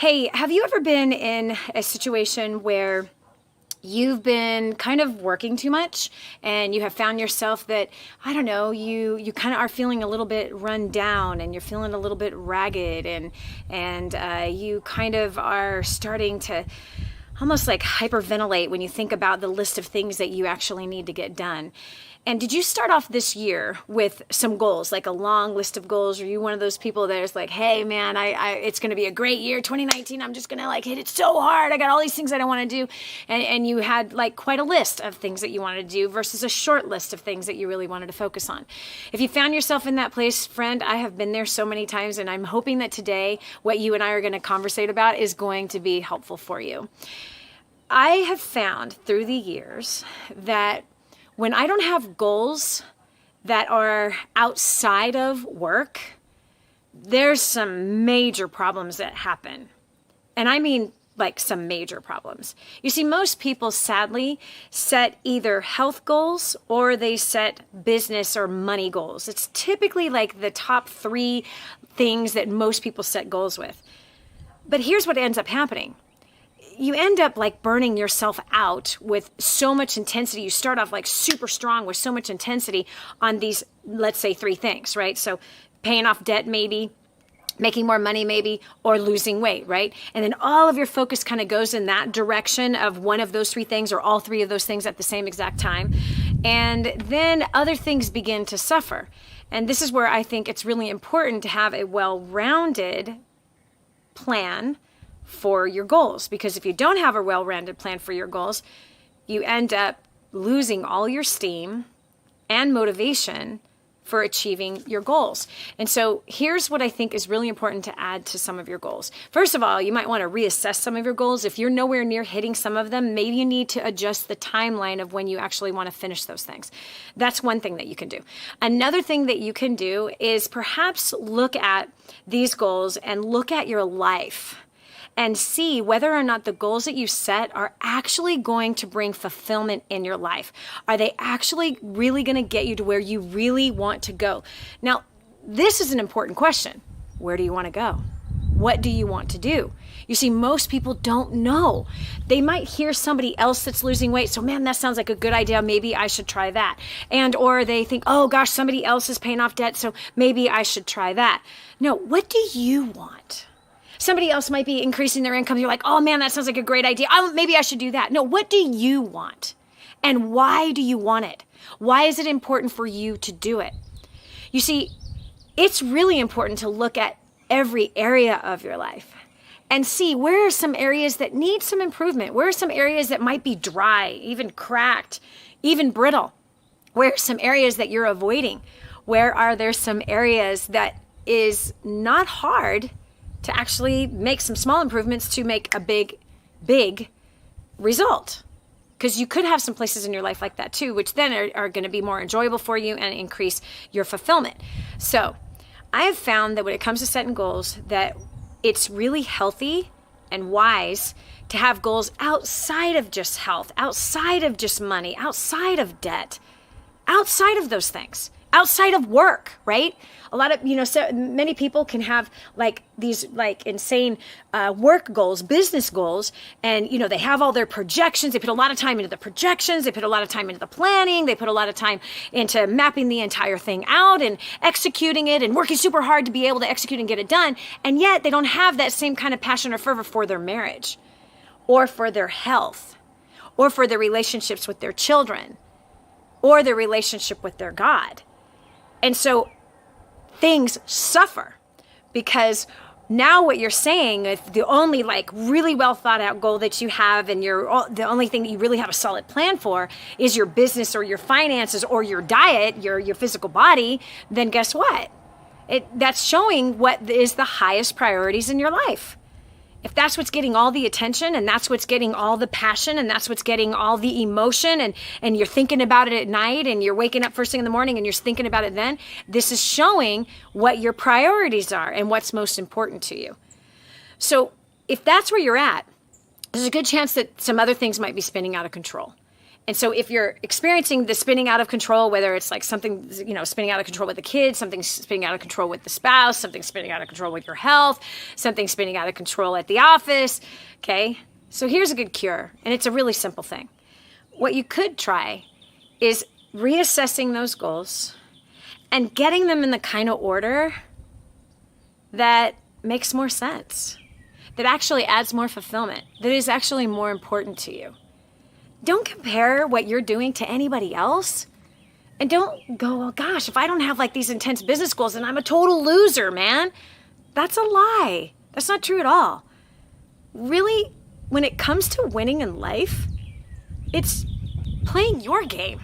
Hey, have you ever been in a situation where you've been kind of working too much and you have found yourself that, I don't know, you kind of are feeling a little bit run down and you're feeling a little bit ragged and you kind of are starting to almost like hyperventilate when you think about the list of things that you actually need to get done. And did you start off this year with some goals, like a long list of goals? Are you one of those people that is like, hey man, it's going to be a great year, 2019. I'm just going to like hit it so hard. I got all these things that I want to do. And you had like quite a list of things that you wanted to do versus a short list of things that you really wanted to focus on. If you found yourself in that place, friend, I have been there so many times, and I'm hoping that today what you and I are going to conversate about is going to be helpful for you. I have found through the years that when I don't have goals that are outside of work, there's some major problems that happen. And I mean like some major problems. You see, most people sadly set either health goals or they set business or money goals. It's typically like the top three things that most people set goals with. But here's what ends up happening. You end up like burning yourself out with so much intensity. You start off like super strong with so much intensity on these, let's say, three things, right? So paying off debt, maybe, making more money, maybe, or losing weight, right? And then all of your focus kind of goes in that direction of one of those three things or all three of those things at the same exact time. And then other things begin to suffer. And this is where I think it's really important to have a well-rounded plan for your goals, because if you don't have a well-rounded plan for your goals, you end up losing all your steam and motivation for achieving your goals. And so here's what I think is really important to add to some of your goals. First of all, you might want to reassess some of your goals. If you're nowhere near hitting some of them, maybe you need to adjust the timeline of when you actually want to finish those things. That's one thing that you can do. Another thing that you can do is perhaps look at these goals and look at your life and see whether or not the goals that you set are actually going to bring fulfillment in your life. Are they actually really going to get you to where you really want to go? Now, this is an important question. Where do you want to go? What do you want to do? You see, most people don't know. They might hear somebody else that's losing weight. So, man, that sounds like a good idea. Maybe I should try that. Or they think, oh gosh, somebody else is paying off debt, so maybe I should try that. No, what do you want? Somebody else might be increasing their income. You're like, oh man, that sounds like a great idea. Maybe I should do that. No, what do you want? And why do you want it? Why is it important for you to do it? You see, it's really important to look at every area of your life and see where are some areas that need some improvement. Where are some areas that might be dry, even cracked, even brittle? Where are some areas that you're avoiding? Where are there some areas that is not hard to actually make some small improvements to make a big result? Because you could have some places in your life like that too, which then are going to be more enjoyable for you and increase your fulfillment. So I have found that when it comes to setting goals, that it's really healthy and wise to have goals outside of just health, outside of just money, outside of debt, outside of those things, outside of work, right? A lot of, so many people can have like these like insane work goals, business goals, and, they have all their projections. They put a lot of time into the projections. They put a lot of time into the planning. They put a lot of time into mapping the entire thing out and executing it and working super hard to be able to execute and get it done. And yet they don't have that same kind of passion or fervor for their marriage or for their health or for their relationships with their children or their relationship with their God. And so things suffer because now what you're saying is the only like really well thought out goal that you have and the only thing that you really have a solid plan for is your business or your finances or your diet, your physical body. Then guess what? That's showing what is the highest priorities in your life. If that's what's getting all the attention and that's what's getting all the passion and that's what's getting all the emotion and you're thinking about it at night and you're waking up first thing in the morning and you're thinking about it then, this is showing what your priorities are and what's most important to you. So if that's where you're at, there's a good chance that some other things might be spinning out of control. And so if you're experiencing the spinning out of control, whether it's like something, spinning out of control with the kids, something spinning out of control with the spouse, something spinning out of control with your health, something spinning out of control at the office, okay? So here's a good cure, and it's a really simple thing. What you could try is reassessing those goals and getting them in the kind of order that makes more sense, that actually adds more fulfillment, that is actually more important to you. Don't compare what you're doing to anybody else. And don't go, oh gosh, if I don't have like these intense business goals, then I'm a total loser, man. That's a lie. That's not true at all. Really, when it comes to winning in life, it's playing your game.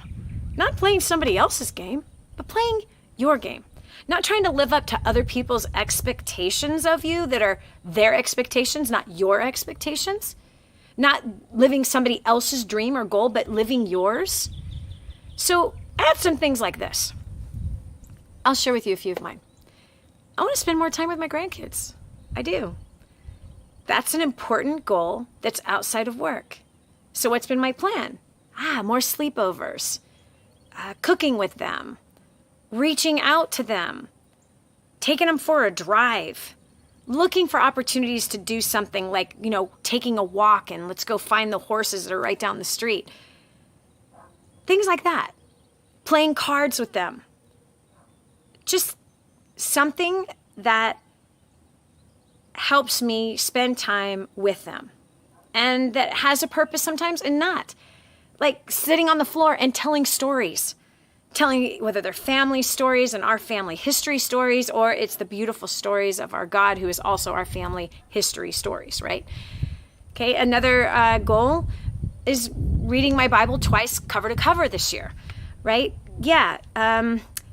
Not playing somebody else's game, but playing your game. Not trying to live up to other people's expectations of you that are their expectations, not your expectations. Not living somebody else's dream or goal, but living yours. So I have some things like this. I'll share with you a few of mine. I want to spend more time with my grandkids. I do. That's an important goal that's outside of work. So what's been my plan? More sleepovers, cooking with them, reaching out to them, taking them for a drive, looking for opportunities to do something like, taking a walk and let's go find the horses that are right down the street. Things like that. Playing cards with them. Just something that helps me spend time with them and that has a purpose sometimes and not. Like sitting on the floor and telling stories. Telling whether they're family stories and our family history stories, or it's the beautiful stories of our God, who is also our family history stories, right? Okay, another goal is reading my Bible twice, cover to cover this year, right? Yeah,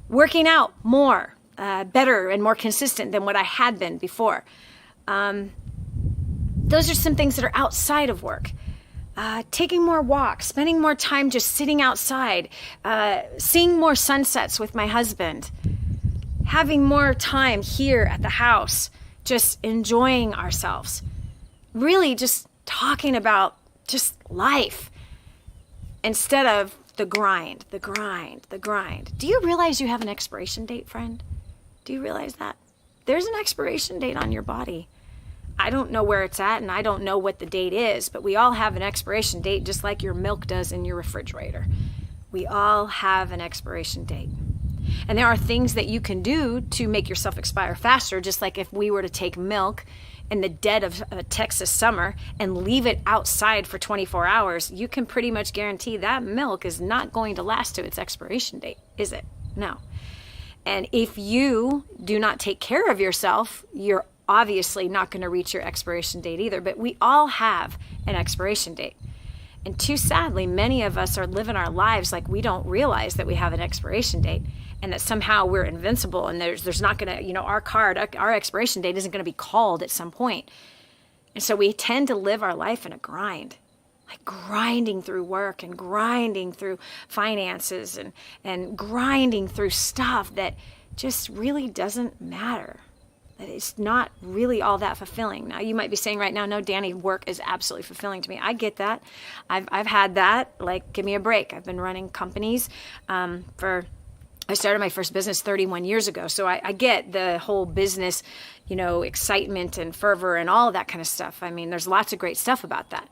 working out more, better and more consistent than what I had been before. Those are some things that are outside of work. Taking more walks, spending more time just sitting outside, seeing more sunsets with my husband, having more time here at the house, just enjoying ourselves, really just talking about just life instead of the grind. Do you realize you have an expiration date, friend? Do you realize that? There's an expiration date on your body. I don't know where it's at and I don't know what the date is, but we all have an expiration date just like your milk does in your refrigerator. We all have an expiration date. And there are things that you can do to make yourself expire faster, just like if we were to take milk in the dead of a Texas summer and leave it outside for 24 hours, you can pretty much guarantee that milk is not going to last to its expiration date, is it? No. And if you do not take care of yourself, you're obviously not going to reach your expiration date either, but we all have an expiration date. And too sadly, many of us are living our lives like we don't realize that we have an expiration date and that somehow we're invincible and there's not going to, our expiration date isn't going to be called at some point. And so we tend to live our life in a grind, like grinding through work and grinding through finances and grinding through stuff that just really doesn't matter. That it's not really all that fulfilling. Now, you might be saying right now, no, Danny, work is absolutely fulfilling to me. I get that. I've had that. Like, give me a break. I've been running companies I started my first business 31 years ago. So I get the whole business, excitement and fervor and all of that kind of stuff. I mean, there's lots of great stuff about that.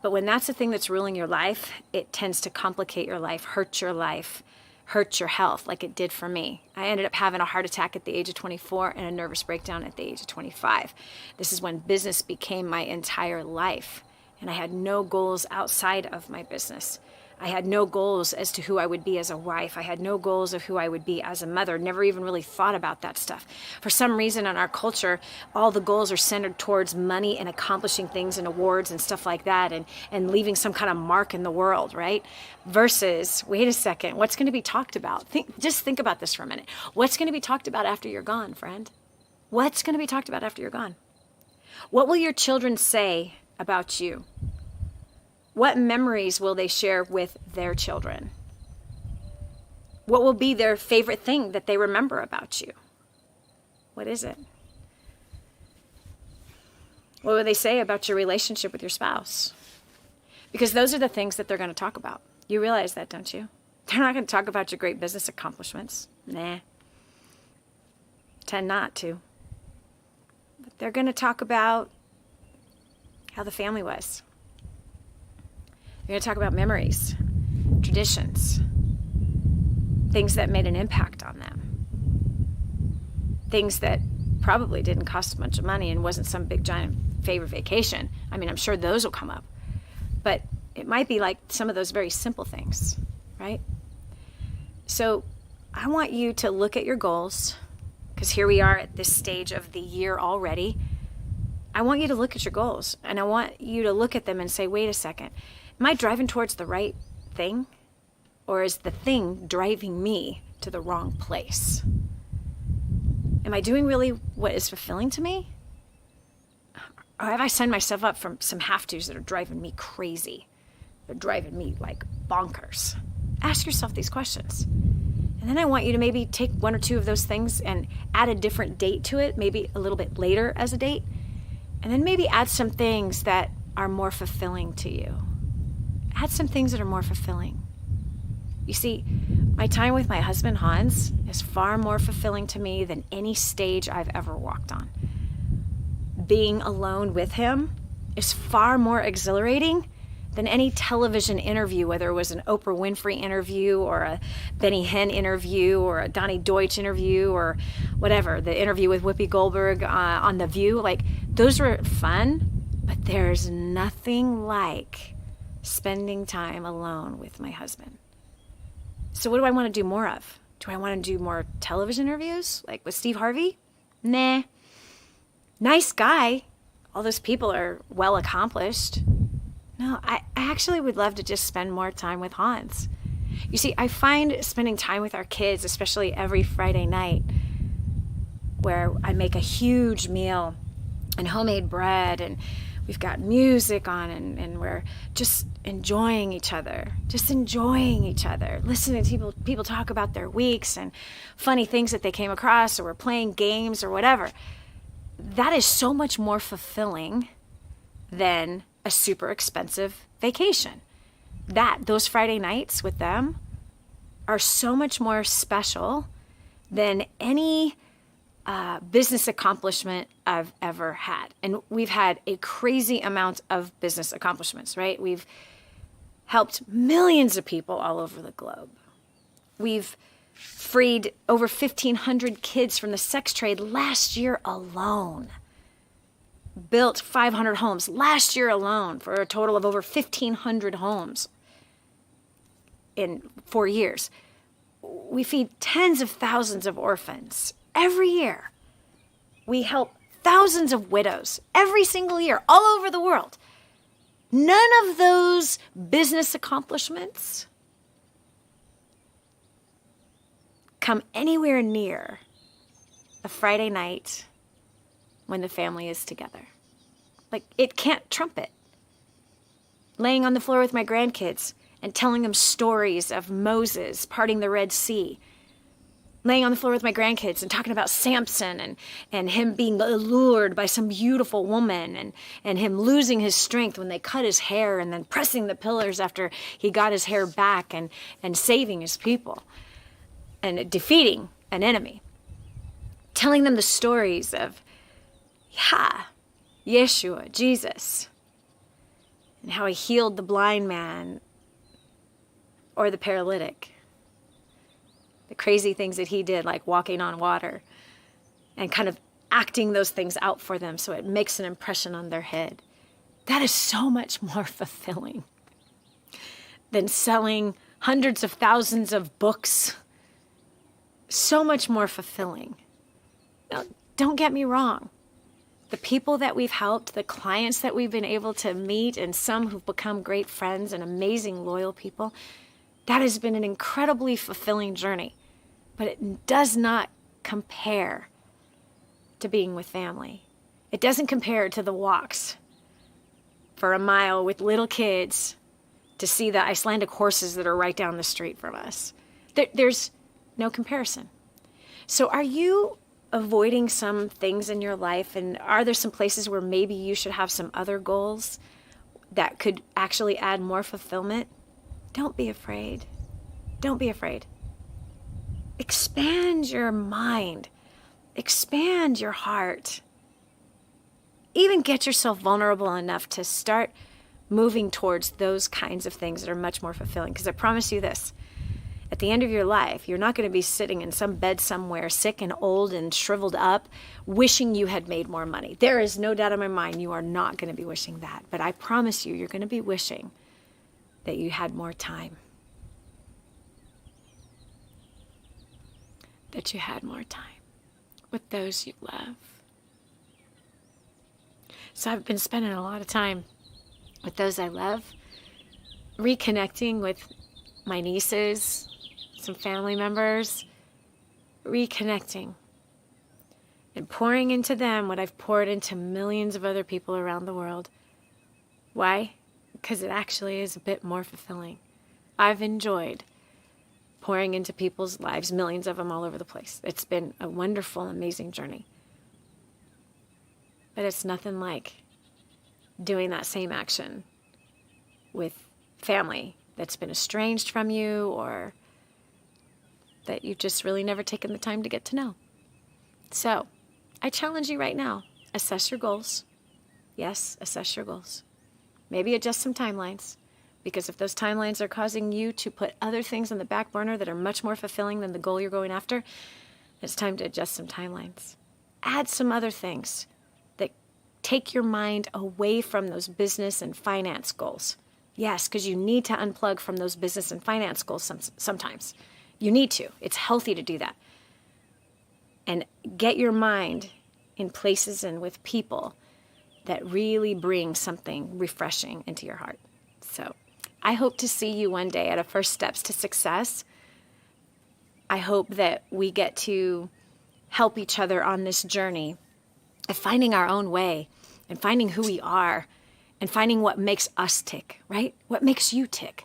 But when that's the thing that's ruling your life, it tends to complicate your life, hurt your life, hurt your health like it did for me. I ended up having a heart attack at the age of 24 and a nervous breakdown at the age of 25. This is when business became my entire life, and I had no goals outside of my business. I had no goals as to who I would be as a wife. I had no goals of who I would be as a mother. Never even really thought about that stuff. For some reason in our culture, all the goals are centered towards money and accomplishing things and awards and stuff like that and leaving some kind of mark in the world, right? Versus, wait a second, what's going to be talked about? Just think about this for a minute. What's going to be talked about after you're gone, friend? What's going to be talked about after you're gone? What will your children say about you? What memories will they share with their children? What will be their favorite thing that they remember about you? What is it? What will they say about your relationship with your spouse? Because those are the things that they're going to talk about. You realize that, don't you? They're not going to talk about your great business accomplishments. Nah. Tend not to. But they're going to talk about how the family was. They're going to talk about memories, traditions, things that made an impact on them, things that probably didn't cost a bunch of money and wasn't some big giant favorite vacation. I mean, I'm sure those will come up. But it might be like some of those very simple things, right? So I want you to look at your goals, because here we are at this stage of the year already. I want you to look at your goals, and I want you to look at them and say, wait a second, am I driving towards the right thing? Or is the thing driving me to the wrong place? Am I doing really what is fulfilling to me? Or have I signed myself up for some have-tos that are driving me crazy? They're driving me like bonkers. Ask yourself these questions. And then I want you to maybe take one or two of those things and add a different date to it, maybe a little bit later as a date. And then maybe add some things that are more fulfilling to you. Add some things that are more fulfilling. You see, my time with my husband, Hans, is far more fulfilling to me than any stage I've ever walked on. Being alone with him is far more exhilarating than any television interview, whether it was an Oprah Winfrey interview or a Benny Hinn interview or a Donnie Deutsch interview or whatever, the interview with Whoopi Goldberg on The View. Like, those were fun, but there's nothing like spending time alone with my husband. So what do I want to do more of? Do I want to do more television interviews, like with Steve Harvey? Nah. Nice guy. All those people are well accomplished. No, I actually would love to just spend more time with Hans. You see, I find spending time with our kids, especially every Friday night, where I make a huge meal and homemade bread and we've got music on and we're just enjoying each other, listening to people talk about their weeks and funny things that they came across, or we're playing games or whatever. That is so much more fulfilling than a super expensive vacation. Those Friday nights with them are so much more special than any business accomplishment I've ever had. And we've had a crazy amount of business accomplishments, right? We've helped millions of people all over the globe. We've freed over 1,500 kids from the sex trade last year alone. Built 500 homes last year alone, for a total of over 1,500 homes in 4 years. We feed tens of thousands of orphans every year. We help thousands of widows every single year all over the world. None of those business accomplishments come anywhere near a Friday night when the family is together. Like, it can't trump it. Laying on the floor with my grandkids and telling them stories of Moses parting the Red Sea. Laying on the floor with my grandkids and talking about Samson and him being allured by some beautiful woman and him losing his strength when they cut his hair and then pressing the pillars after he got his hair back and saving his people and defeating an enemy. Telling them the stories of Yeshua, Jesus, and how he healed the blind man or the paralytic. The crazy things that he did, like walking on water, and kind of acting those things out for them so it makes an impression on their head. That is so much more fulfilling than selling hundreds of thousands of books. So much more fulfilling. Now, don't get me wrong. The people that we've helped, the clients that we've been able to meet, and some who've become great friends and amazing, loyal people, that has been an incredibly fulfilling journey. But it does not compare to being with family. It doesn't compare to the walks for a mile with little kids to see the Icelandic horses that are right down the street from us. There's no comparison. So are you avoiding some things in your life? And are there some places where maybe you should have some other goals that could actually add more fulfillment? Don't be afraid. Don't be afraid. Expand your mind. Expand your heart. Even get yourself vulnerable enough to start moving towards those kinds of things that are much more fulfilling. Because I promise you this, at the end of your life, you're not going to be sitting in some bed somewhere, sick and old and shriveled up, wishing you had made more money. There is no doubt in my mind you are not going to be wishing that. But I promise you, you're going to be wishing that you had more time. That you had more time with those you love. So I've been spending a lot of time with those I love, reconnecting with my nieces, some family members, reconnecting and pouring into them what I've poured into millions of other people around the world. Why? Because it actually is a bit more fulfilling. I've enjoyed pouring into people's lives, millions of them all over the place. It's been a wonderful, amazing journey. But it's nothing like doing that same action with family that's been estranged from you or that you've just really never taken the time to get to know. So, I challenge you right now, assess your goals. Yes, assess your goals. Maybe adjust some timelines. Because if those timelines are causing you to put other things on the back burner that are much more fulfilling than the goal you're going after, it's time to adjust some timelines. Add some other things that take your mind away from those business and finance goals. Yes, because you need to unplug from those business and finance goals sometimes. You need to. It's healthy to do that. And get your mind in places and with people that really bring something refreshing into your heart. So, I hope to see you one day at a First Steps to Success. I hope that we get to help each other on this journey of finding our own way and finding who we are and finding what makes us tick, right? What makes you tick?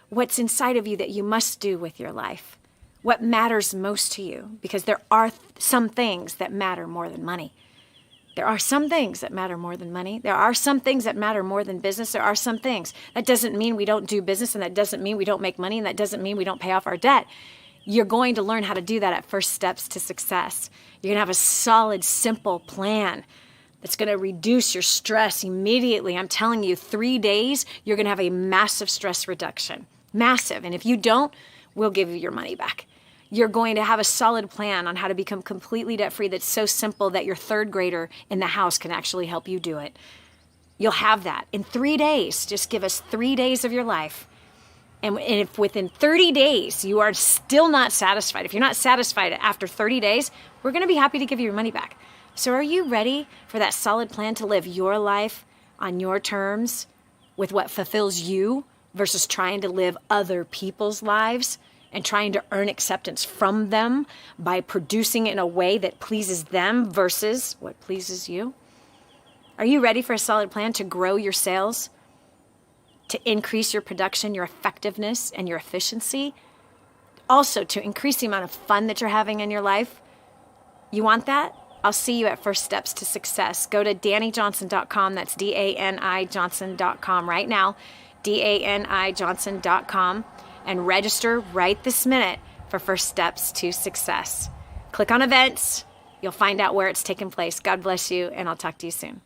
What's inside of you that you must do with your life? What matters most to you? Because there are some things that matter more than money. There are some things that matter more than money. There are some things that matter more than business. There are some things. That doesn't mean we don't do business, and that doesn't mean we don't make money, and that doesn't mean we don't pay off our debt. You're going to learn how to do that at First Steps to Success. You're going to have a solid, simple plan that's going to reduce your stress immediately. I'm telling you, 3 days, you're going to have a massive stress reduction. Massive. And if you don't, we'll give you your money back. You're going to have a solid plan on how to become completely debt-free that's so simple that your third grader in the house can actually help you do it. You'll have that in 3 days. Just give us 3 days of your life. And if within 30 days you are still not satisfied, if you're not satisfied after 30 days, we're going to be happy to give you your money back. So are you ready for that solid plan to live your life on your terms with what fulfills you versus trying to live other people's lives? And trying to earn acceptance from them by producing it in a way that pleases them versus what pleases you? Are you ready for a solid plan to grow your sales, to increase your production, your effectiveness, and your efficiency? Also, to increase the amount of fun that you're having in your life? You want that? I'll see you at First Steps to Success. Go to DaniJohnson.com. That's DaniJohnson.com right now. DaniJohnson.com. And register right this minute for First Steps to Success. Click on events. You'll find out where it's taking place. God bless you, and I'll talk to you soon. Bye.